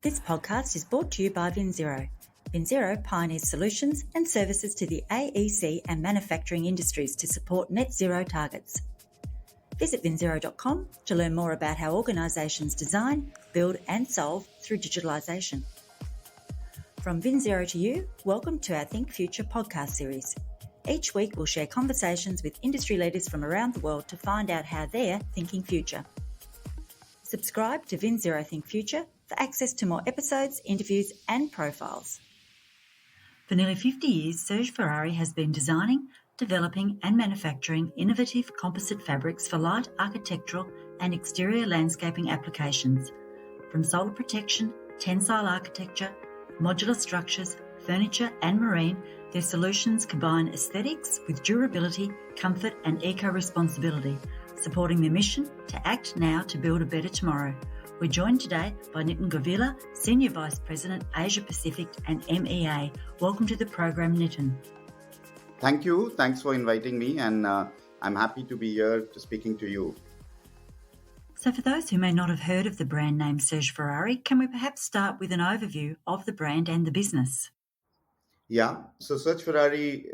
This podcast is brought to you by VinZero. VinZero pioneers solutions and services to the AEC and manufacturing industries to support net zero targets. Visit vinzero.com to learn more about how organisations design, build and solve through digitalisation. From VinZero to you, welcome to our Think Future podcast series. Each week we'll share conversations with industry leaders from around the world to find out how they're thinking future. Subscribe to VinZero Think Future for access to more episodes, interviews and profiles. For nearly 50 years, Serge Ferrari has been designing, developing and manufacturing innovative composite fabrics for light architectural and exterior landscaping applications. From solar protection, tensile architecture, modular structures, furniture and marine, their solutions combine aesthetics with durability, comfort and eco-responsibility, supporting their mission to act now to build a better tomorrow. We're joined today by Nitin Govila, Senior Vice President, Asia Pacific and MEA. Welcome to the program, Nitin. Thank you. Thanks for inviting me, and I'm happy to be here speaking to you. So for those who may not have heard of the brand name Serge Ferrari, can we perhaps start with an overview of the brand and the business? Yeah. So Serge Ferrari,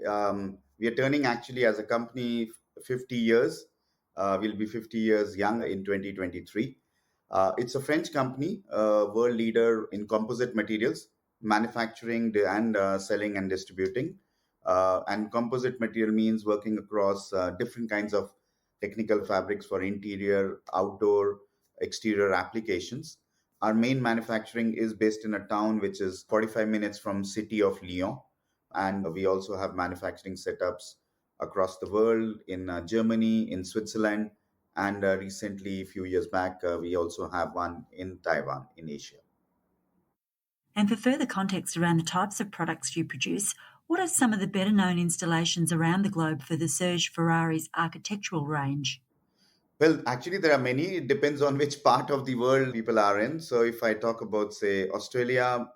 we are turning actually as a company 50 years. We'll be 50 years young in 2023. It's a French company, world leader in composite materials, manufacturing and selling and distributing. And composite material means working across different kinds of technical fabrics for interior, outdoor, exterior applications. Our main manufacturing is based in a town which is 45 minutes from city of Lyon. And we also have manufacturing setups across the world in Germany, in Switzerland, and recently, a few years back, we also have one in Taiwan, in Asia. And for further context around the types of products you produce, what are some of the better-known installations around the globe for the Serge Ferrari's architectural range? Well, actually, there are many. It depends on which part of the world people are in. So if I talk about, say, Australia,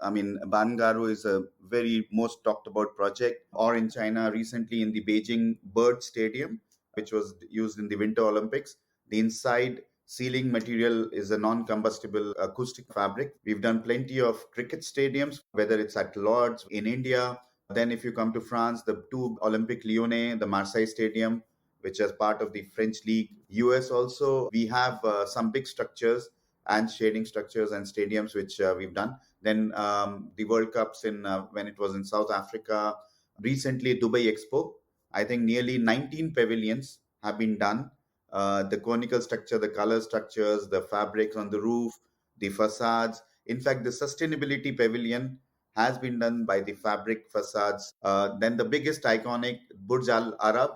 Bangalore is a very most talked about project. Or in China, recently in the Beijing Bird Stadium, which was used in the Winter Olympics. The inside ceiling material is a non-combustible acoustic fabric. We've done plenty of cricket stadiums, whether it's at Lords in India. Then if you come to France, the two Olympic Lyonnais, the Marseille Stadium, which is part of the French League. US also, we have some big structures and shading structures and stadiums, which we've done. Then the World Cups when it was in South Africa. Recently, Dubai Expo. I think nearly 19 pavilions have been done. The conical structure, the color structures, the fabrics on the roof, the facades. In fact, the sustainability pavilion has been done by the fabric facades. Then the biggest iconic Burj Al Arab.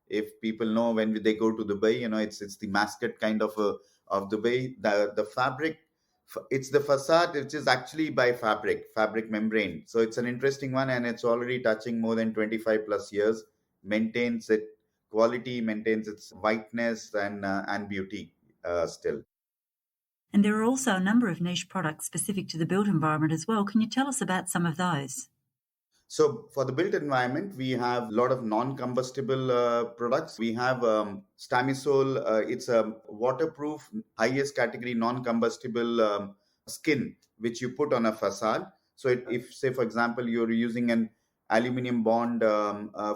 If people know, when they go to Dubai, it's the mascot kind of Dubai. The fabric, it's the facade which is actually by fabric membrane. So it's an interesting one, and it's already touching more than 25 plus years. Maintains its quality, maintains its whiteness and beauty still. And there are also a number of niche products specific to the built environment as well. Can you tell us about some of those? So for the built environment, we have a lot of non-combustible products. We have Stamisol. It's a waterproof, highest category non-combustible skin, which you put on a facade. So if, say, for example, you're using an aluminum bond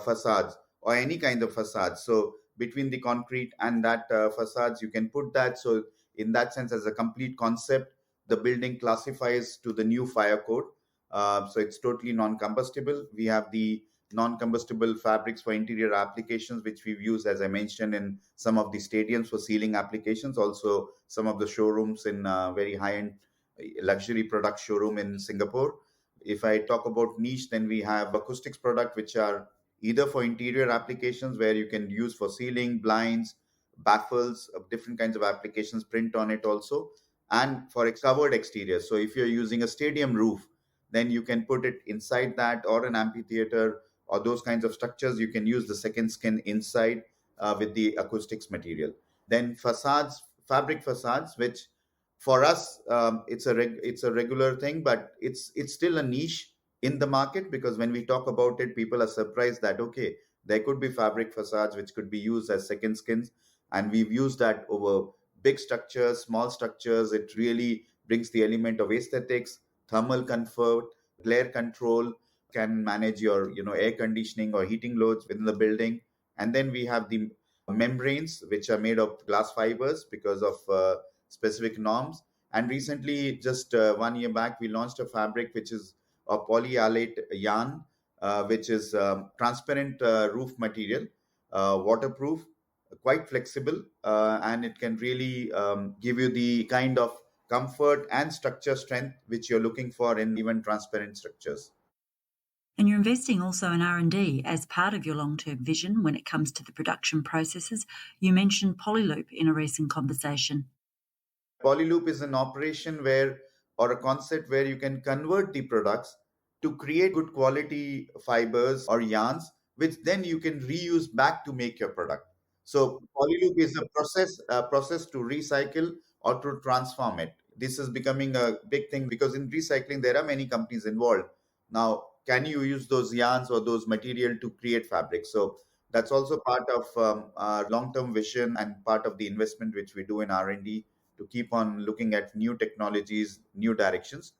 facades or any kind of facade. So between the concrete and that facades, you can put that. So in that sense, as a complete concept, the building classifies to the new fire code. So it's totally non-combustible. We have the non-combustible fabrics for interior applications, which we've used, as I mentioned, in some of the stadiums for ceiling applications. Also, some of the showrooms in very high-end luxury product showroom in Singapore. If I talk about niche, then we have acoustics product, which are either for interior applications where you can use for ceiling, blinds, baffles, different kinds of applications, print on it also, and for covered exterior. So if you're using a stadium roof, then you can put it inside that, or an amphitheater or those kinds of structures. You can use the second skin inside with the acoustics material. Then facades, fabric facades, which for us, it's a regular thing, but it's still a niche in the market, because when we talk about it, people are surprised that, okay, there could be fabric facades which could be used as second skins. And we've used that over big structures, small structures. It really brings the element of aesthetics, thermal comfort, glare control, can manage your air conditioning or heating loads within the building. And then we have the membranes, which are made of glass fibers because of specific norms. And recently, just 1 year back, we launched a fabric which is a polyalate yarn, which is transparent roof material, waterproof, quite flexible, and it can really give you the kind of comfort and structure strength which you're looking for in even transparent structures. And you're investing also in R&D as part of your long-term vision when it comes to the production processes. You mentioned Polyloop in a recent conversation. Polyloop is an operation where, or a concept where you can convert the products to create good quality fibers or yarns, which then you can reuse back to make your product. So Polyloop is a process to recycle or to transform it. This is becoming a big thing because in recycling there are many companies involved. Now, can you use those yarns or those material to create fabric? So that's also part of our long-term vision and part of the investment which we do in R&D to keep on looking at new technologies, new directions.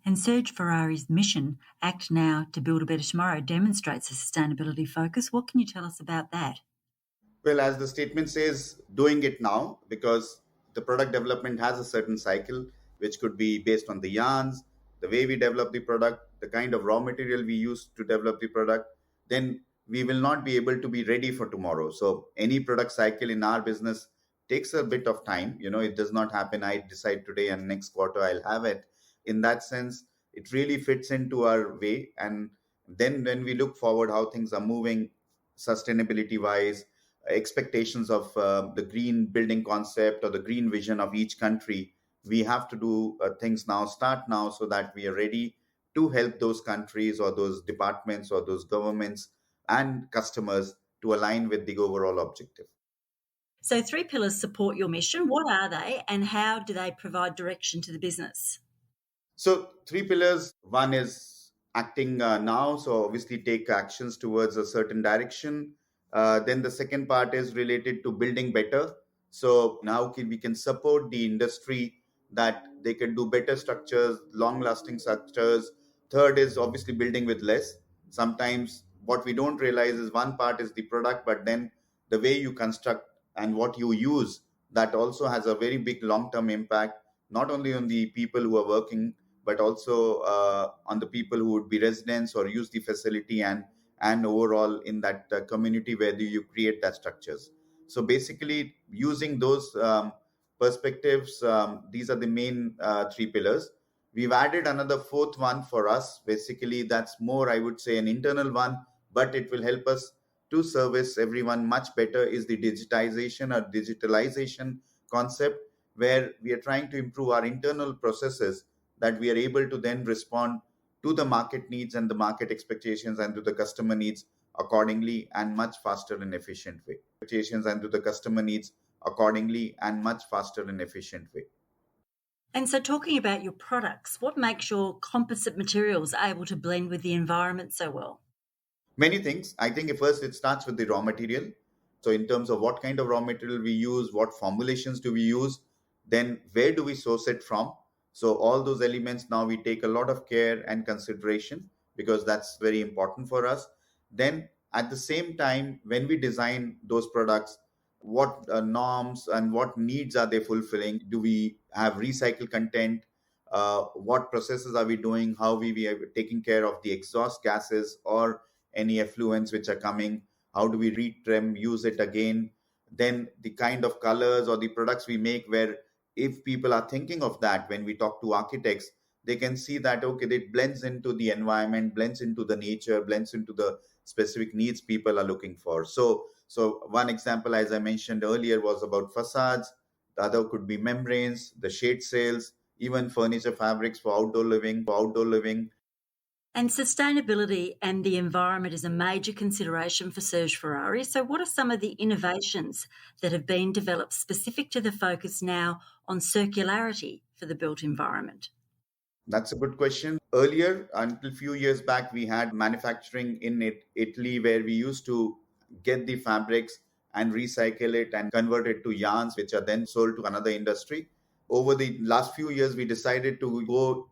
And Serge Ferrari's mission, Act Now to Build a Better Tomorrow, demonstrates a sustainability focus. What can you tell us about that? Well, as the statement says, doing it now, because the product development has a certain cycle, which could be based on the yarns, the way we develop the product, the kind of raw material we use to develop the product, then we will not be able to be ready for tomorrow. So any product cycle in our business takes a bit of time. It does not happen. I decide today and next quarter I'll have it. In that sense, it really fits into our way. And then when we look forward how things are moving sustainability wise, expectations of the green building concept or the green vision of each country, we have to do things now, start now, so that we are ready to help those countries or those departments or those governments and customers to align with the overall objective. So, 3 pillars support your mission. What are they and how do they provide direction to the business? So, 3 pillars. One is acting now. So, obviously, take actions towards a certain direction. Then the second part is related to building better. So, now we can support the industry that they can do better structures, long lasting structures. Third is obviously building with less. Sometimes what we don't realize is one part is the product, but then the way you construct and what you use, that also has a very big long term impact, not only on the people who are working but also on the people who would be residents or use the facility, and overall in that community where do you create that structures. So basically using those perspectives, these are the main 3 pillars. We've added another fourth one for us. Basically that's more, I would say, an internal one, but it will help us to service everyone much better, is the digitalization concept, where we are trying to improve our internal processes, that we are able to then respond to the market needs and the market expectations and to the customer needs accordingly and much faster and efficient way. Expectations and to the customer needs accordingly and much faster and efficient way. And so, talking about your products, what makes your composite materials able to blend with the environment so well? Many things. I think first it starts with the raw material. So in terms of what kind of raw material we use, what formulations do we use, then where do we source it from? So all those elements now we take a lot of care and consideration, because that's very important for us. Then at the same time, when we design those products, what norms and what needs are they fulfilling? Do we have recycled content? What processes are we doing? How we are taking care of the exhaust gases or any effluents which are coming? How do we retrim, use it again? Then the kind of colors or the products we make, where if people are thinking of that, when we talk to architects, they can see that okay, it blends into the environment, blends into the nature, blends into the specific needs people are looking for. So one example, as I mentioned earlier, was about facades. The other could be membranes, the shade sails, even furniture fabrics for outdoor living. And sustainability and the environment is a major consideration for Serge Ferrari. So, what are some of the innovations that have been developed specific to the focus now on circularity for the built environment? That's a good question. Earlier, until a few years back, we had manufacturing in Italy, where we used to get the fabrics and recycle it and convert it to yarns, which are then sold to another industry. Over the last few years, we decided to go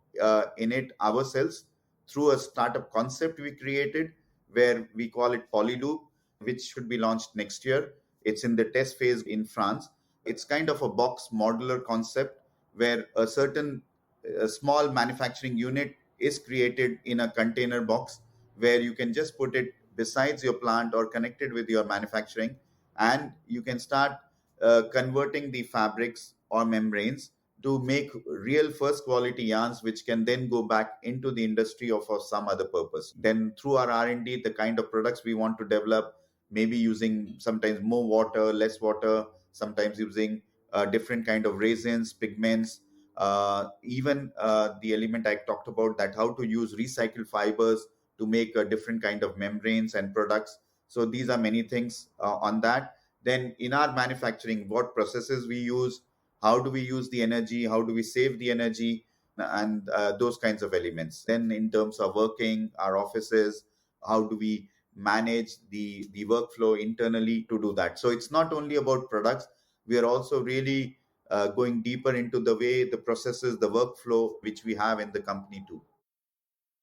in it ourselves through a startup concept we created where we call it Polyloop, which should be launched next year. It's in the test phase in France. It's kind of a box modular concept where a small manufacturing unit is created in a container box where you can just put it besides your plant or connected with your manufacturing, and you can start converting the fabrics or membranes to make real first quality yarns which can then go back into the industry or for some other purpose. Then through our R&D, the kind of products we want to develop, maybe using sometimes more water, less water, sometimes using different kind of resins, pigments, even the element I talked about, that how to use recycled fibers to make a different kind of membranes and products. So these are many things on that. Then in our manufacturing, what processes we use, how do we use the energy, how do we save the energy, and those kinds of elements. Then in terms of working, our offices, how do we manage the workflow internally to do that. So it's not only about products, we are also really going deeper into the way, the processes, the workflow which we have in the company too.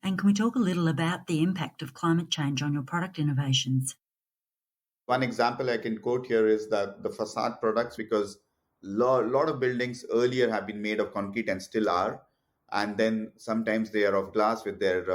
And can we talk a little about the impact of climate change on your product innovations? One example I can quote here is that the facade products, because lot of buildings earlier have been made of concrete and still are, and then sometimes they are of glass with their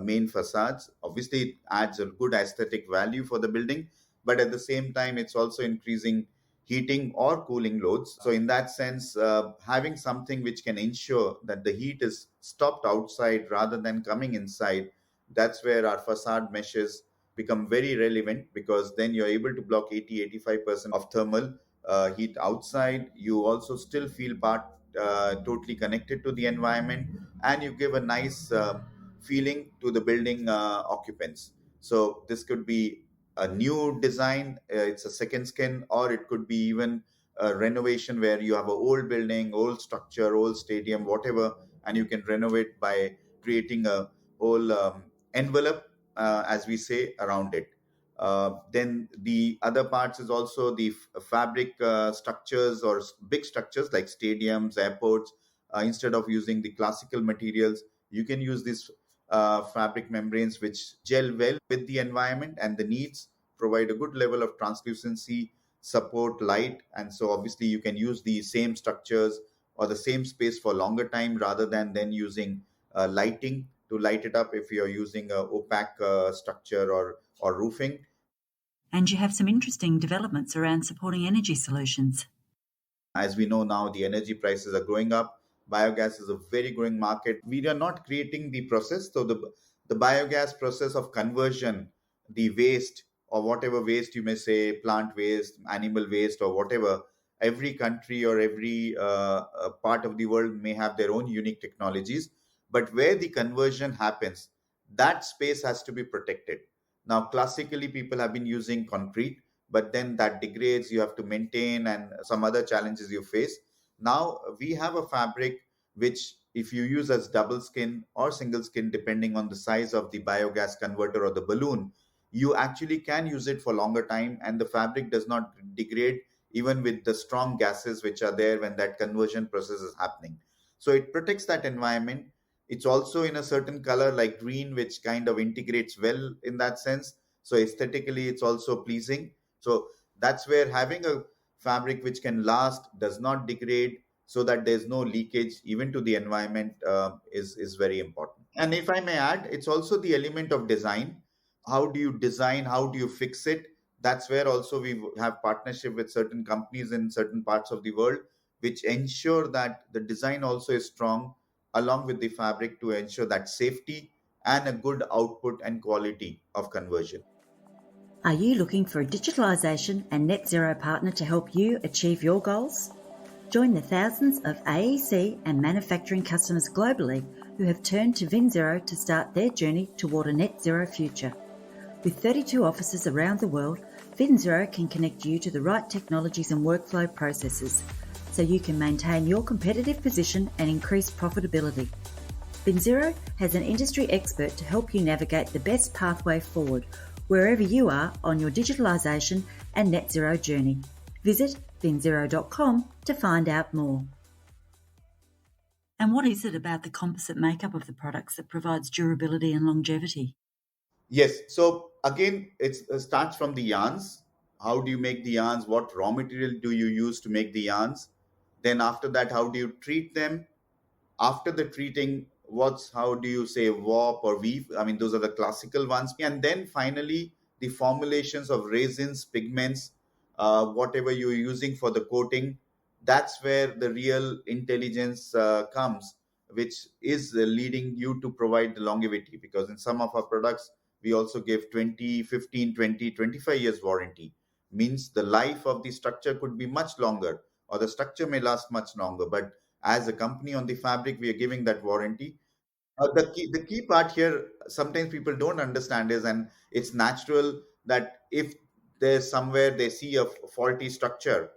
main facades. Obviously, it adds a good aesthetic value for the building, but at the same time, it's also increasing heating or cooling loads. So in that sense, having something which can ensure that the heat is stopped outside rather than coming inside, that's where our facade meshes become very relevant, because then you're able to block 80-85% of thermal heat outside. You also still feel totally connected to the environment, and you give a nice feeling to the building occupants. So this could be a new design, it's a second skin, or it could be even a renovation where you have an old building, old structure, old stadium, whatever, and you can renovate by creating a whole envelope, as we say, around it. Then the other parts is also the fabric structures or big structures like stadiums, airports. Instead of using the classical materials, you can use these fabric membranes which gel well with the environment and the needs, provide a good level of translucency, support light, and so obviously you can use the same structures or the same space for longer time rather than then using lighting to light it up if you're using a opaque structure or roofing. And you have some interesting developments around supporting energy solutions. As we know now, the energy prices are going up. Biogas is a very growing market. We are not creating the process. So the biogas process of conversion, the waste or whatever waste you may say, plant waste, animal waste or whatever, every country or every part of the world may have their own unique technologies. But where the conversion happens, that space has to be protected. Now, classically, people have been using concrete, but then that degrades, you have to maintain, and some other challenges you face. Now, we have a fabric which, if you use as double skin or single skin, depending on the size of the biogas converter or the balloon, you actually can use it for longer time, and the fabric does not degrade even with the strong gases which are there when that conversion process is happening. So it protects that environment. It's also in a certain color like green, which kind of integrates well in that sense. So aesthetically, it's also pleasing. So that's where having a fabric which can last, does not degrade, so that there's no leakage even to the environment is very important. And if I may add, it's also the element of design. How do you design? How do you fix it? That's where also we have partnership with certain companies in certain parts of the world, which ensure that the design also is strong along with the fabric to ensure that safety and a good output and quality of conversion. Are you looking for a digitalisation and net zero partner to help you achieve your goals? Join the thousands of AEC and manufacturing customers globally who have turned to VinZero to start their journey toward a net zero future. With 32 offices around the world, VinZero can connect you to the right technologies and workflow processes so you can maintain your competitive position and increase profitability. VinZero has an industry expert to help you navigate the best pathway forward wherever you are on your digitalisation and net zero journey. Visit vinzero.com to find out more. And what is it about the composite makeup of the products that provides durability and longevity? Yes. So again, it starts from the yarns. How do you make the yarns? What raw material do you use to make the yarns? Then after that, how do you treat them? After the treating, what's how do you say warp or weave? I mean, those are the classical ones. And then finally, the formulations of resins, pigments, whatever you're using for the coating, that's where the real intelligence comes, which is leading you to provide the longevity. Because in some of our products, we also give 20, 15, 20, 25 years warranty. Means the life of the structure could be much longer, or the structure may last much longer. But as a company on the fabric, we are giving that warranty. The key part here, sometimes people don't understand is, and it's natural that if there's somewhere they see a faulty structure,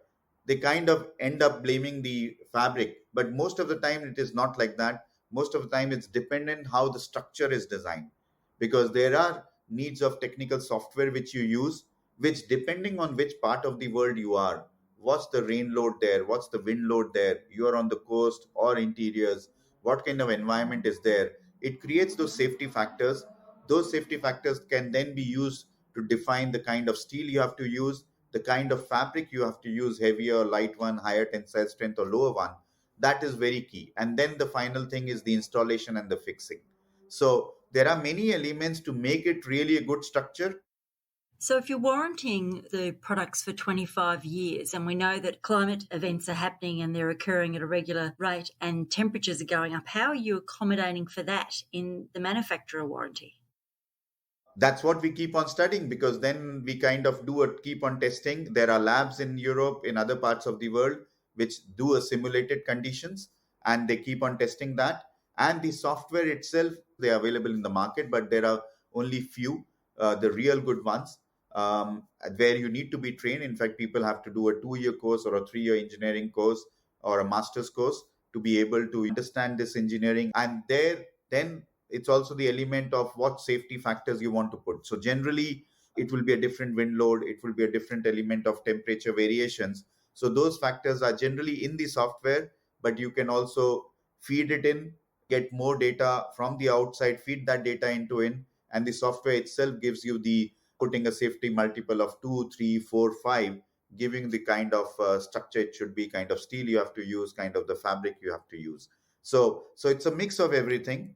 they kind of end up blaming the fabric. But most of the time, it is not like that. Most of the time, it's dependent how the structure is designed, because there are needs of technical software which you use, which depending on which part of the world you are, what's the rain load there, what's the wind load there, you are on the coast or interiors, what kind of environment is there, it creates those safety factors. Those safety factors can then be used to define the kind of steel you have to use, the kind of fabric you have to use, heavier or light one, higher tensile strength or lower one. That is very key. And then the final thing is the installation and the fixing. So there are many elements to make it really a good structure. So, if you're warranting the products for 25 years, and we know that climate events are happening and they're occurring at a regular rate and temperatures are going up, how are you accommodating for that in the manufacturer warranty? That's what we keep on studying, because then we kind of keep on testing. There are labs in Europe, in other parts of the world, which do a simulated conditions, and they keep on testing that. And the software itself, they are available in the market, but there are only few, the real good ones, where you need to be trained. In fact, people have to do a 2-year course or a 3-year engineering course or a master's course to be able to understand this engineering. And there, then it's also the element of what safety factors you want to put. So generally, it will be a different wind load, it will be a different element of temperature variations. So those factors are generally in the software, but you can also feed it in, get more data from the outside, feed that data into in, and the software itself gives you the putting a safety multiple of 2, 3, 4, 5, giving the kind of structure it should be, kind of steel you have to use, kind of the fabric you have to use. So it's a mix of everything.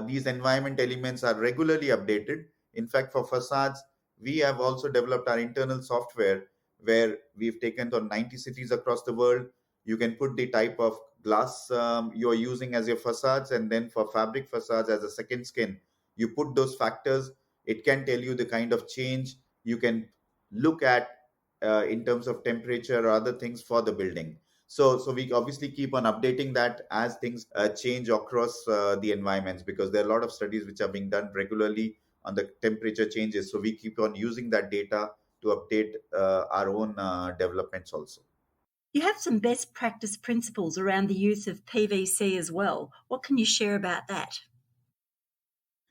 These environment elements are regularly updated. In fact, for facades, we have also developed our internal software where we've taken to 90 cities across the world. You can put the type of glass you're using as your facades, and then for fabric facades as a second skin, you put those factors. It can tell you the kind of change you can look at in terms of temperature or other things for the building. So we obviously keep on updating that as things change across the environments, because there are a lot of studies which are being done regularly on the temperature changes. So we keep on using that data to update our own developments also. You have some best practice principles around the use of PVC as well. What can you share about that?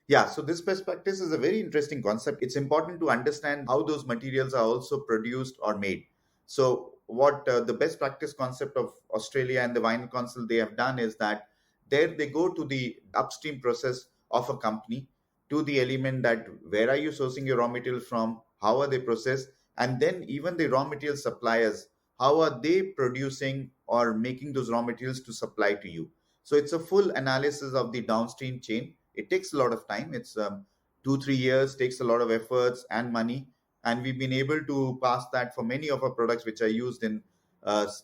Yeah, so this best practice is a very interesting concept. It's important to understand how those materials are also produced or made. So, what the best practice concept of Australia and the Vinyl Council they have done is that there they go to the upstream process of a company, to the element that where are you sourcing your raw materials from, how are they processed, and then even the raw material suppliers, how are they producing or making those raw materials to supply to you. So it's a full analysis of the downstream chain. It takes a lot of time. It's 2-3 years, takes a lot of efforts and money, and we've been able to pass that for many of our products which are used in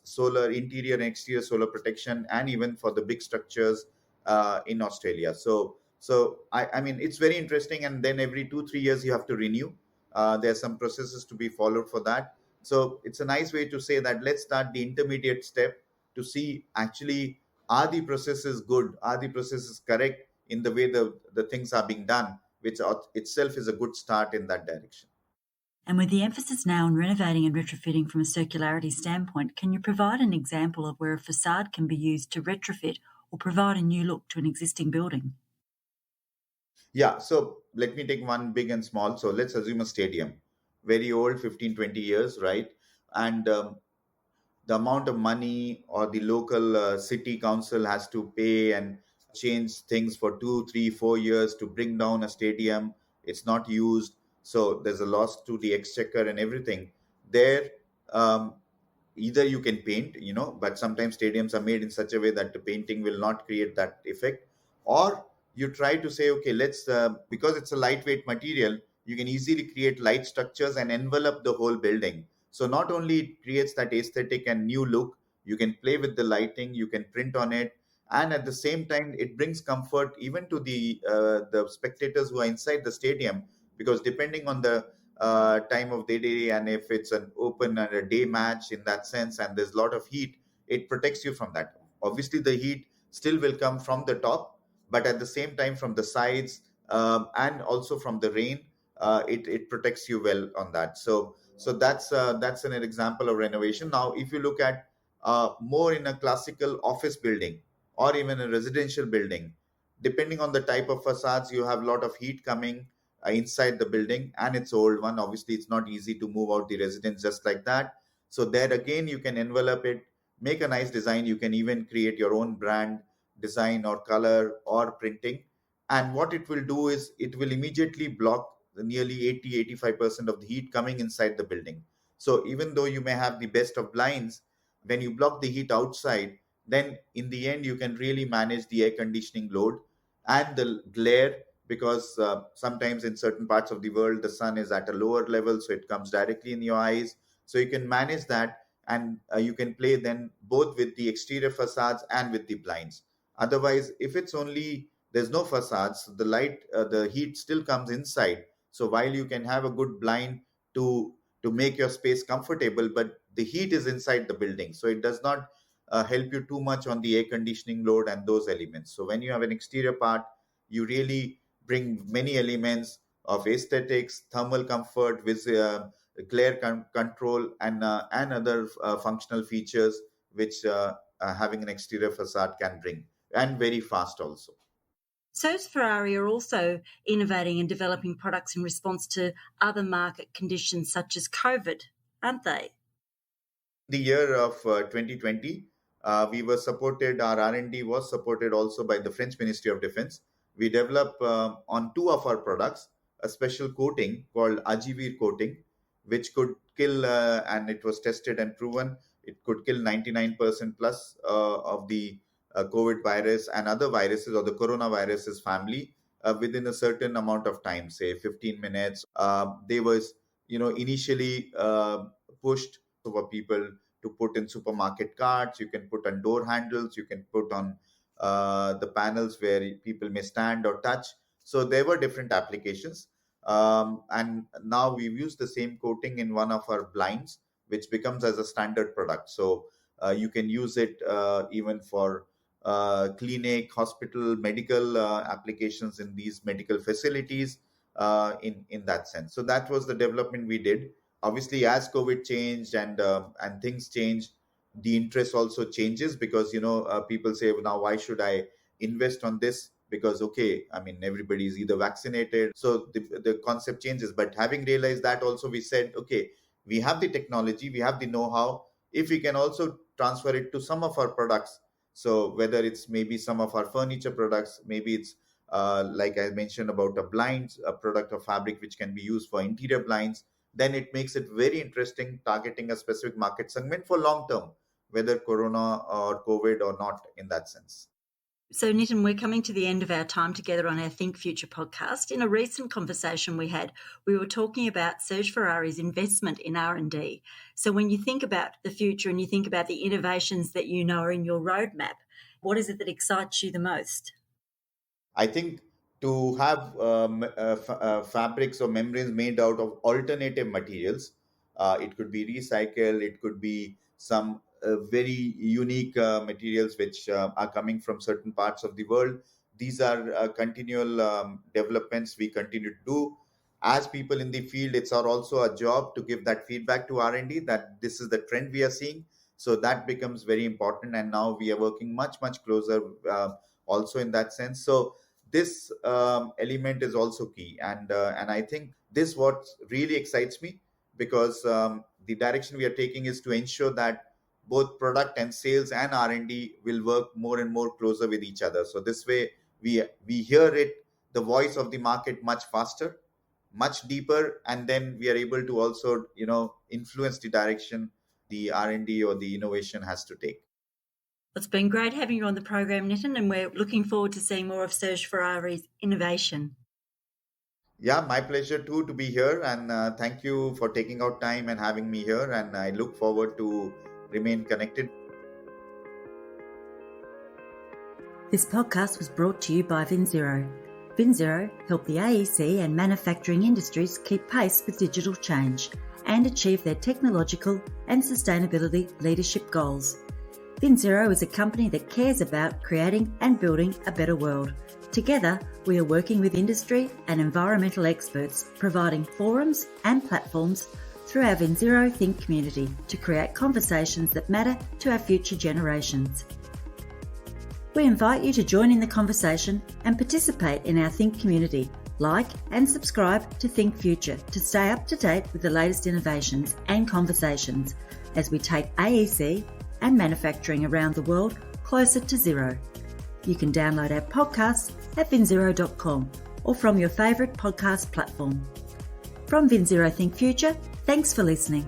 solar interior and exterior solar protection, and even for the big structures in Australia. So I mean, it's very interesting. And then every 2-3 years you have to renew. There's some processes to be followed for that. So it's a nice way to say that let's start the intermediate step to see actually, are the processes good, are the processes correct in the way the things are being done, which itself is a good start in that direction. And with the emphasis now on renovating and retrofitting from a circularity standpoint, can you provide an example of where a facade can be used to retrofit or provide a new look to an existing building? Yeah, so let me take one big and small. So let's assume a stadium, very old, 15-20 years, right? And the amount of money or the local city council has to pay and change things for 2, 3, 4 years to bring down a stadium. It's not used, so there's a loss to the exchequer and everything there. um, Either you can paint, but sometimes stadiums are made in such a way that the painting will not create that effect, or you try to say, okay, let's because it's a lightweight material, you can easily create light structures and envelop the whole building. So not only it creates that aesthetic and new look, you can play with the lighting, you can print on it, and at the same time it brings comfort even to the spectators who are inside the stadium, because depending on the time of the day, and if it's an open and a day match in that sense and there's a lot of heat, it protects you from that. Obviously the heat still will come from the top, but at the same time from the sides, and also from the rain, it protects you well on that. So that's an example of renovation. Now if you look at more in a classical office building or even a residential building, depending on the type of facades, you have a lot of heat coming inside the building, and it's old one. Obviously it's not easy to move out the residence just like that. So there again, you can envelop it, make a nice design. You can even create your own brand design or color or printing, and what it will do is it will immediately block the nearly 80-85% of the heat coming inside the building. So even though you may have the best of blinds, when you block the heat outside, then in the end you can really manage the air conditioning load and the glare, because sometimes in certain parts of the world the sun is at a lower level, so it comes directly in your eyes. So you can manage that, and you can play then both with the exterior facades and with the blinds. Otherwise, if it's only there's no facades, the light, the heat still comes inside. So while you can have a good blind to to make your space comfortable, but the heat is inside the building, so it does not help you too much on the air conditioning load and those elements. So when you have an exterior part, you really bring many elements of aesthetics, thermal comfort, with glare control, and other functional features which having an exterior facade can bring, and very fast also. Serge Ferrari are also innovating and developing products in response to other market conditions such as COVID, aren't they? The year of 2020, we were supported, our R&D was supported also by the French Ministry of Defense. We developed on two of our products a special coating called Ajivir coating, which could kill, and it was tested and proven, it could kill 99% plus of the COVID virus and other viruses or the coronavirus's family within a certain amount of time, say 15 minutes. They was, initially pushed for people to put in supermarket carts. You can put on door handles. You can put on the panels where people may stand or touch. So there were different applications. And now we've used the same coating in one of our blinds, which becomes as a standard product. So you can use it even for clinic, hospital, medical applications in these medical facilities in that sense. So that was the development we did. Obviously, as COVID changed and things changed, the interest also changes, because people say, "Well, now why should I invest on this?" Because, okay, I mean, everybody is either vaccinated, so the concept changes. But having realized that, also we said, okay, we have the technology, we have the know-how. If we can also transfer it to some of our products, so whether it's maybe some of our furniture products, maybe it's like I mentioned about a blinds, a product of fabric which can be used for interior blinds, then it makes it very interesting, targeting a specific market segment for long term, whether corona or COVID or not, in that sense. So, Nitin, we're coming to the end of our time together on our Think Future podcast. In a recent conversation we had, we were talking about Serge Ferrari's investment in R&D. So when you think about the future and you think about the innovations that you know are in your roadmap, what is it that excites you the most? I think to have fabrics or membranes made out of alternative materials, it could be recycled, it could be some very unique materials which are coming from certain parts of the world. These are continual developments we continue to do. As people in the field, it's our also a job to give that feedback to R&D that this is the trend we are seeing. So that becomes very important, and now we are working much closer also in that sense. So this element is also key, and I think this what really excites me, because the direction we are taking is to ensure that both product and sales and R&D will work more and more closer with each other. So this way we hear the voice of the market much faster, much deeper, and then we are able to also influence the direction the R&D or the innovation has to take. It's been great having you on the program, Nitin, and we're looking forward to seeing more of Serge Ferrari's innovation. Yeah, my pleasure too to be here, and thank you for taking out time and having me here, and I look forward to remain connected. This podcast was brought to you by VinZero. VinZero help the AEC and manufacturing industries keep pace with digital change and achieve their technological and sustainability leadership goals. VinZero is a company that cares about creating and building a better world. Together, we are working with industry and environmental experts, providing forums and platforms through our VinZero Think community to create conversations that matter to our future generations. We invite you to join in the conversation and participate in our Think community. Like and subscribe to Think Future to stay up to date with the latest innovations and conversations as we take AEC and manufacturing around the world closer to zero. You can download our podcasts at vinzero.com or from your favourite podcast platform. From VinZero Think Future, thanks for listening.